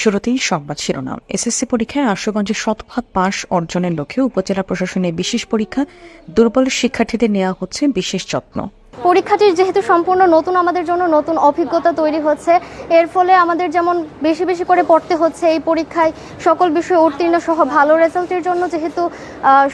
শুরুতেই সংবাদ শিরোনাম। এসএসসি পরীক্ষায় আশুগঞ্জে 100% পাস অর্জনের লক্ষ্যে উপজেলা প্রশাসনের বিশেষ পরীক্ষা, দুর্বল শিক্ষার্থীদের নেওয়া হচ্ছে বিশেষ যত্ন। পরীক্ষাটি যেহেতু সম্পূর্ণ নতুন, আমাদের জন্য নতুন অভিজ্ঞতা তৈরি হচ্ছে। এর ফলে আমাদের যেমন বেশি বেশি করে পড়তে হচ্ছে এই পরীক্ষায়, সকল বিষয়ে উত্তীর্ণ সহ ভালো রেজাল্টের জন্য যেহেতু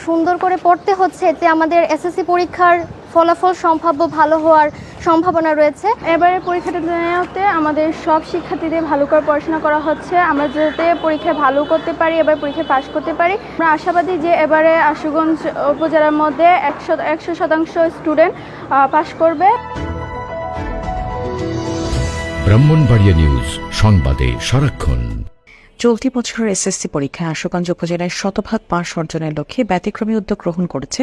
সুন্দর করে পড়তে হচ্ছে, এতে আমাদের এসএসসি পরীক্ষার ফলাফল সম্ভাব্য ভালো হওয়ার সম্ভাবনা রয়েছে। এবারের পরীক্ষাটা নেওয়াতে আমাদের সব শিক্ষার্থীদের ভালো করে পড়াশোনা করা হচ্ছে, আমরা যাতে পরীক্ষায় ভালো করতে পারি, এবার পরীক্ষায় পাশ করতে পারি। আমরা আশাবাদী যে এবারে আশুগঞ্জ উপজেলার মধ্যে 100% স্টুডেন্ট পাশ করবে। ব্রাহ্মণবাড়িয়া নিউজ, সংবাদে সারাক্ষণ। চলতি বছরের এসএসসি পরীক্ষায় আশুগঞ্জ উপজেলায় 100% পাস অর্জনের লক্ষ্যে ব্যতিক্রমী উদ্যোগ গ্রহণ করেছে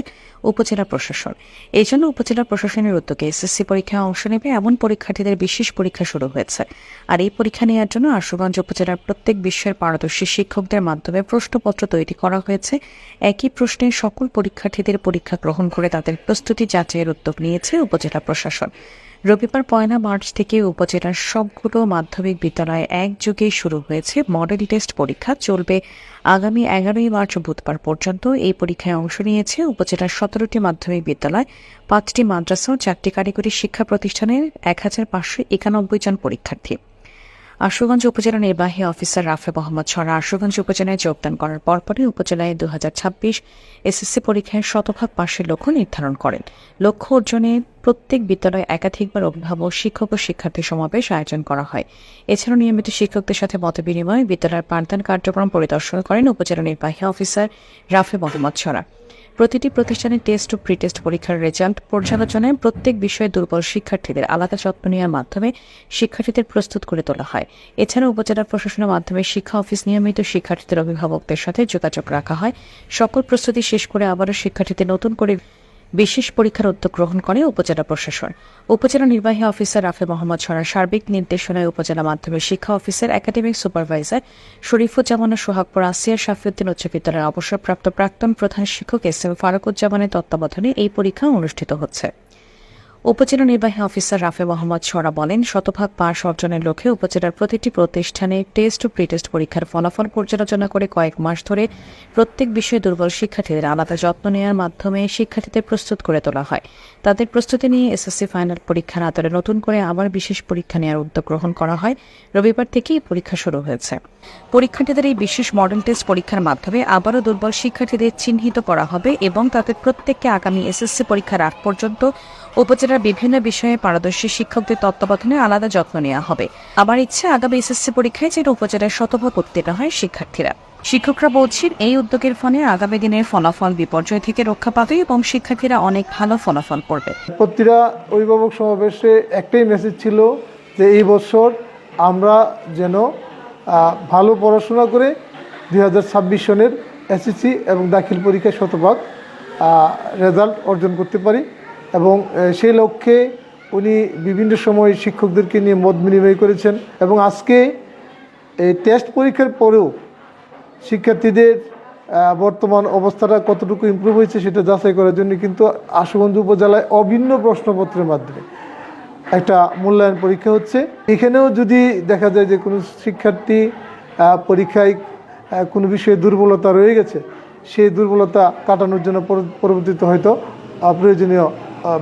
উপজেলা প্রশাসন। এই জন্য উপজেলা প্রশাসনের উদ্যোগে এসএসসি পরীক্ষায় অংশ নেবে এমন পরীক্ষার্থীদের বিশেষ পরীক্ষা শুরু হয়েছে। আর এই পরীক্ষা নেওয়ার জন্য আশুগঞ্জ উপজেলার প্রত্যেক বিষয়ের পারদর্শী শিক্ষকদের মাধ্যমে প্রশ্নপত্র তৈরি করা হয়েছে। একই প্রশ্নে সকল পরীক্ষার্থীদের পরীক্ষা গ্রহণ করে তাদের প্রস্তুতি যাচাইয়ের উদ্যোগ নিয়েছে উপজেলা প্রশাসন। রবিবার 1 মার্চ থেকে উপজেলার সবগুলো মাধ্যমিক বিদ্যালয়ে একযোগে শুরু হয়েছে মডেল টেস্ট পরীক্ষা। চলবে আগামী 11 মার্চ বুধবার পর্যন্ত। এই পরীক্ষায় অংশ নিয়েছে উপজেলার 17টি মাধ্যমিক বিদ্যালয়, 5টি মাদ্রাসা ও 4টি কারিগরি শিক্ষা প্রতিষ্ঠানের 1591 জন পরীক্ষার্থী। আশুগঞ্জ উপজেলা নির্বাহী অফিসার রাফে মোহাম্মদ ছড়া আশুগঞ্জ উপজেলায় যোগদান করার পরপরই উপজেলায় 2026 এসএসসি পরীক্ষায় 100% পাশের লক্ষ্য নির্ধারণ করেন। লক্ষ্য অর্জনে প্রত্যেক বিদ্যালয়ে একাধিকবার অভিভাবক, শিক্ষক ও শিক্ষার্থী সমাবেশ আয়োজন করা হয়। এছাড়াও নিয়মিত শিক্ষকদের সাথে মতবিনিময়, বিদ্যালয়ের পাঠদান কার্যক্রম পরিদর্শন করেন উপজেলা নির্বাহী অফিসার রাফে মোহাম্মদ ছড়া। প্রতিটি প্রতিষ্ঠানের টেস্ট ও প্রি টেস্ট পরীক্ষার রেজাল্ট পর্যালোচনায় প্রত্যেক বিষয়ে দুর্বল শিক্ষার্থীদের আলাদা যত্ন নেওয়ার মাধ্যমে শিক্ষার্থীদের প্রস্তুত করে তোলা হয়। এছাড়া উপজেলা প্রশাসনের মাধ্যমে শিক্ষা অফিস নিয়মিত শিক্ষার্থীদের অভিভাবকদের সাথে যোগাযোগ রাখা হয়। সকল প্রস্তুতি শেষ করে আবারও শিক্ষার্থীদের নতুন করে বিশেষ পরীক্ষার উদ্যোগ গ্রহণ করে উপজেলা প্রশাসন। উপজেলা নির্বাহী অফিসার রাফে মোহাম্মদ ছড়ার সার্বিক নির্দেশনায় উপজেলা মাধ্যমিক শিক্ষা অফিসার, একাডেমিক সুপারভাইজার শরীফুজ্জামান ও সোহাগপুর আসিয়া শাফিউদ্দিন উচ্চ বিদ্যালয়ের অবসরপ্রাপ্ত প্রাক্তন প্রধান শিক্ষক এস.এম. ফারুকুজ্জামানের তত্ত্বাবধানে এই পরীক্ষা অনুষ্ঠিত হচ্ছে। উপজেলা নির্বাহী অফিসার রাফে মোহাম্মদ ছড়া বলেন, 100% পাস অর্জনের লক্ষ্যে উপজেলার প্রতিটি প্রতিষ্ঠানে টেস্ট ও প্রি টেস্ট পরীক্ষার ফলাফল পর্যালোচনা করে কয়েক মাস ধরে প্রত্যেক বিষয়ে দুর্বল শিক্ষার্থীদের আলাদা যত্ন নেওয়ার মাধ্যমে শিক্ষার্থীদের প্রস্তুত করে তোলা হয়। তাদের প্রস্তুতি নিয়ে এসএসসি ফাইনাল পরীক্ষার আদলে নতুন করে আবার বিশেষ পরীক্ষা নেওয়ার উদ্যোগ গ্রহণ করা হয়। রবিবার থেকেই পরীক্ষা শুরু হয়েছে। পরীক্ষার্থীদের এই বিশেষ মডেল টেস্ট পরীক্ষার মাধ্যমে আবারও দুর্বল শিক্ষার্থীদের চিহ্নিত করা হবে এবং তাদের প্রত্যেককে আগামী এসএসসি পরীক্ষার আগ পর্যন্ত উপজেলার বিভিন্ন বিষয়ে পারদর্শী শিক্ষকদের তত্ত্বাবধানে আলাদা যত্ন নেওয়া হবে। আমার ইচ্ছা আগামী এসএসসি পরীক্ষায় যেন উপজেলার 100% উত্তীর্ণ হয় শিক্ষার্থীরা। শিক্ষকরা বলছেন, এই উদ্যোগের ফলে আগামী দিনের ফলাফল বিপর্যয় থেকে রক্ষা পাবে এবং শিক্ষার্থীরা অনেক ভালো ফলাফল করবে। প্রতিটা অভিভাবক সমাবেশে একটাই মেসেজ ছিল যে এই বছর আমরা যেন ভালো পড়াশোনা করে 2026 সনের এসএসসি এবং দাখিল পরীক্ষায় 100% রেজাল্ট অর্জন করতে পারি। এবং সেই লক্ষ্যে উনি বিভিন্ন সময় শিক্ষকদেরকে নিয়ে মত বিনিময় করেছেন এবং আজকে এই টেস্ট পরীক্ষার পরেও শিক্ষার্থীদের বর্তমান অবস্থাটা কতটুকু ইমপ্রুভ হয়েছে সেটা যাচাই করার জন্য কিন্তু আশুগঞ্জ উপজেলায় অভিন্ন প্রশ্নপত্রের মাধ্যমে একটা মূল্যায়ন পরীক্ষা হচ্ছে। এখানেও যদি দেখা যায় যে কোনো শিক্ষার্থী পরীক্ষায় কোনো বিষয়ে দুর্বলতা রয়ে গেছে, সেই দুর্বলতা কাটানোর জন্য পরবর্তীতে হয়তো প্রয়োজনীয়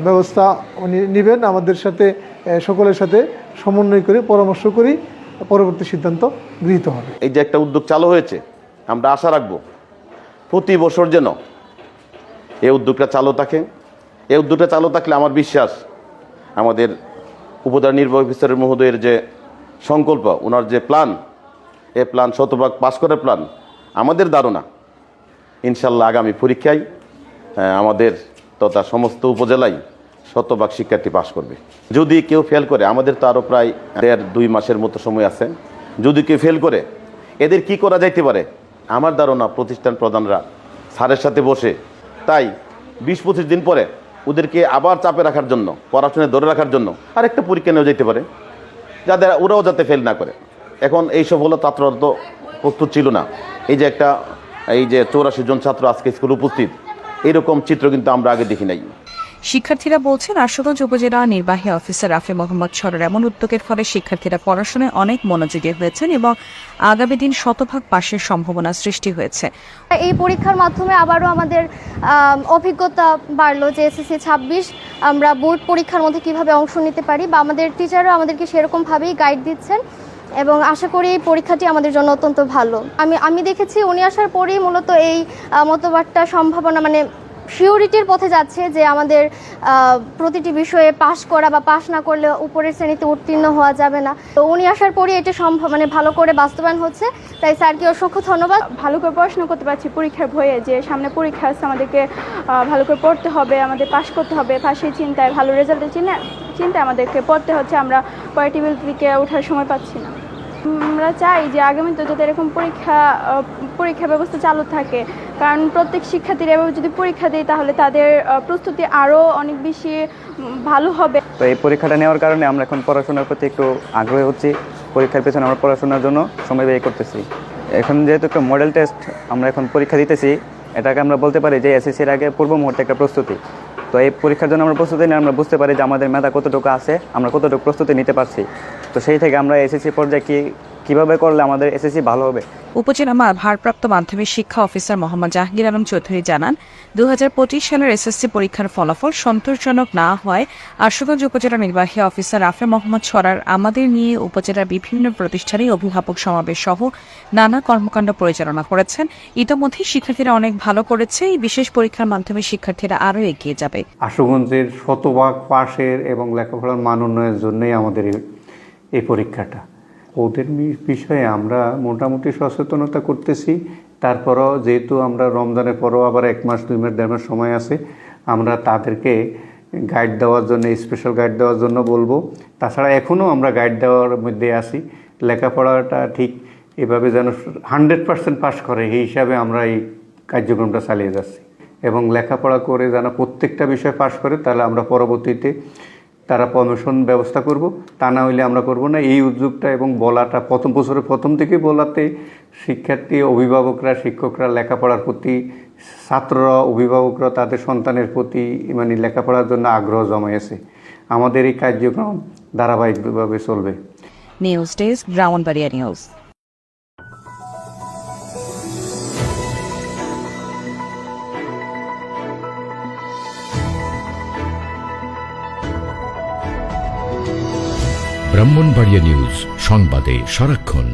ব্যবস্থা উনি নেবেন। আমাদের সাথে সকলের সাথে সমন্বয় করে পরামর্শ করি পরবর্তী সিদ্ধান্ত গৃহীত হবে। এই যে একটা উদ্যোগ চালু হয়েছে, আমরা আশা রাখবো প্রতি বছর যেন এই উদ্যোগটা চালু থাকে। এই উদ্যোগটা চালু থাকলে আমার বিশ্বাস আমাদের উপজেলা নির্বাহী অফিসারের মহোদয়ের যে সংকল্প, ওনার যে প্ল্যান, এই প্ল্যান 100% পাস করার প্ল্যান, আমাদের ধারণা ইনশাল্লাহ আগামী পরীক্ষায় আমাদের তথা সমস্ত উপজেলায় 100% শিক্ষার্থী পাস করবে। যদি কেউ ফেল করে, আমাদের তো আরও প্রায় 1.5-2 মাসের মতো সময় আছে, যদি কেউ ফেল করে এদের কি করা যাইতে পারে, আমার ধারণা প্রতিষ্ঠান প্রধানরা স্যারের সাথে বসে তাই 20-25 দিন পরে ওদেরকে আবার চাপে রাখার জন্য, পড়াশোনায় ধরে রাখার জন্য আরেকটা পরীক্ষা নেওয়া যেতে পারে, যাদের ওরাও যাতে ফেল না করে। এখন এইসব হলো ছাত্ররা তো প্রস্তুত ছিল না। এই যে 84 জন ছাত্র আজকে স্কুলে উপস্থিত, এরকম চিত্র কিন্তু আমরা আগে দেখি নাই। শিক্ষার্থীরা বলছেন, আশুগঞ্জ উপজেলা নির্বাহী অফিসার রাফি মোহাম্মদ সরার এমন উদ্যোগের ফলে শিক্ষার্থীরা পড়াশোনায় অনেক মনোযোগী হয়েছেন এবং আগামী দিন শতভাগ পাশের সম্ভাবনা সৃষ্টি হয়েছে। এই পরীক্ষার মাধ্যমে আবারও আমাদের অভিজ্ঞতা বাড়লো যে এসএসসি 26 আমরা বোর্ড পরীক্ষার মধ্যে কিভাবে অংশ নিতে পারি, বা আমাদের টিচাররা আমাদেরকে সেরকমভাবেই গাইড দিচ্ছেন এবং আশা করি এই পরীক্ষাটি আমাদের জন্য অত্যন্ত ভালো। আমি দেখেছি উনি আসার পরেই মূলত এই মতবাদটা সম্ভাবনা মানে সিওরিটির পথে যাচ্ছে যে আমাদের প্রতিটি বিষয়ে পাশ করা বা পাশ না করলে উপরের শ্রেণীতে উত্তীর্ণ হওয়া যাবে না। তো উনি আসার পরেই এটা মানে ভালো করে বাস্তবায়ন হচ্ছে, তাই স্যারকে অসংখ্য ধন্যবাদ। ভালো করে পড়াশোনা করতে পারছি পরীক্ষার ভয়ে, যে সামনে পরীক্ষা আছে, আমাদেরকে ভালো করে পড়তে হবে, আমাদের পাশ করতে হবে, পাশের চিন্তায় ভালো রেজাল্টের চিন্তায় আমাদেরকে পড়তে হচ্ছে। আমরা পরে টেবিল থেকে ওঠার সময় পাচ্ছি না। আমরা চাই যে আগামীতে যাতে এরকম পরীক্ষা ব্যবস্থা চালু থাকে, কারণ প্রত্যেক শিক্ষার্থীরা এভাবে যদি পরীক্ষা দেয় তাহলে তাদের প্রস্তুতি আরও অনেক বেশি ভালো হবে। তো এই পরীক্ষাটা নেওয়ার কারণে আমরা এখন পড়াশোনার প্রতি একটু আগ্রহী হচ্ছি। পরীক্ষার পেছনে আমরা পড়াশোনার জন্য সময় ব্যয় করতেছি। এখন যেহেতু একটা মডেল টেস্ট আমরা এখন পরীক্ষা দিতেছি, এটাকে আমরা বলতে পারি যে এসএসসির আগে পূর্ব মুহূর্তে একটা প্রস্তুতি। তো এই পরীক্ষার জন্য আমরা প্রস্তুতি নিয়ে আমরা বুঝতে পারি যে আমাদের মেধা কতটুকু আছে, আমরা কতটুকু প্রস্তুতি নিতে পারছি। তো সেই থেকে আমরা এসএসসি পর্যায়ে কীভাবে করলে আমাদের এসএসসি ভালো হবে। উপজেলা ভারপ্রাপ্ত মাধ্যমিক শিক্ষা অফিসার মোহাম্মদ জাহাঙ্গীর আলম চৌধুরী জানান, 2025 সালের এসএসসি পরীক্ষার ফলাফল সন্তোষজনক না হওয়ায় আশুগঞ্জ উপজেলা নির্বাহী অফিসার রাফি মোহাম্মদ সরার আমাদের নিয়ে উপজেলার বিভিন্ন প্রতিষ্ঠানে অভিভাবক সমাবেশ সহ নানা কর্মকাণ্ড পরিচালনা করেছেন। ইতোমধ্যে শিক্ষার্থীরা অনেক ভালো করেছে। এই বিশেষ পরীক্ষার মাধ্যমে শিক্ষার্থীরা আরও এগিয়ে যাবে। আশুগঞ্জের শতভাগ পাশের এবং লেখাপড়ার মান উন্নয়নের জন্যই আমাদের এই পরীক্ষাটা। ওদের বিষয়ে আমরা মোটামুটি সচেতনতা করতেছি। তারপরও যেহেতু আমরা রমজানের পরও আবার 1 মাস 2 মাস 1.5 মাস সময় আছে, আমরা তাদেরকে গাইড দেওয়ার জন্য, স্পেশাল গাইড দেওয়ার জন্য বলবো। তাছাড়া এখনও আমরা গাইড দেওয়ার মধ্যে আছি। লেখাপড়াটা ঠিক এভাবে যেন 100% পাস করে এই হিসাবে আমরা এই কার্যক্রমটা চালিয়ে যাচ্ছি। এবং লেখাপড়া করে যেন প্রত্যেকটা বিষয় পাস করে, তাহলে আমরা পরবর্তীতে তারা প্রমোশন ব্যবস্থা করব। তা না হইলে আমরা করব না। এই উদ্যোগটা এবং বলাটা বছরের প্রথম থেকে বলাতে শিক্ষার্থী, অভিভাবকরা, শিক্ষকরা লেখাপড়ার প্রতি, ছাত্ররা, অভিভাবকরা তাদের সন্তানের প্রতি মানে লেখাপড়ার জন্য আগ্রহ জমাইছে। আমাদের এই কার্যক্রম ধারাবাহিকভাবে চলবে। News desk, Brahmanbaria news. Brahmanbaria news, সংবাদে সারাক্ষণ।